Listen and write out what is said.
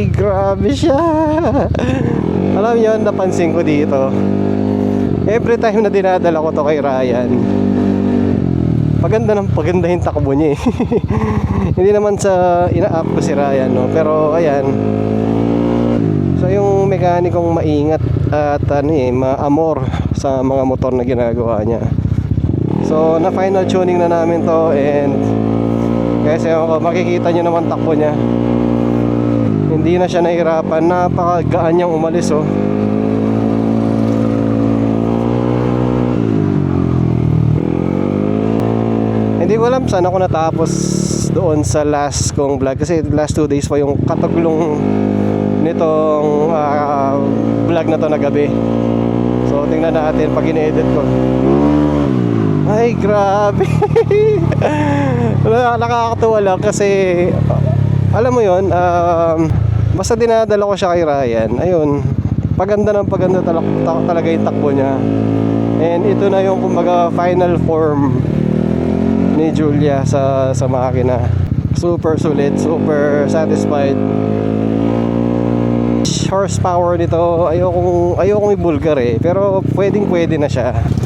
Ay, grabe siya. Alam niyo, napansin ko dito, every time na dinadala ko to kay Ryan, paganda yung takbo niya eh. Hindi naman sa ina-up ko si Ryan, no? Pero ayan, so yung mekanikong maingat at maamor sa mga motor na ginagawa niya. So na final tuning na namin to, and kasi ako, makikita nyo naman takbo niya, hindi na siya nahirapan. Napakagaan niyang umalis, oh. Hindi ko alam saan ako natapos doon sa last kong vlog, kasi last 2 days pa yung kataglong nitong vlog na to na gabi. So tingnan natin pag ine-edit ko. Ay, grabe. Nakakatuwa lang kasi alam mo yon, basta dinadala ko siya kay Ryan, ayun, paganda talaga yung takbo niya. And ito na yung kumbaga final form ni Julia sa makina. Super sulit, super satisfied. Horsepower nito, ayokong ibulgar eh, pero pwede na siya.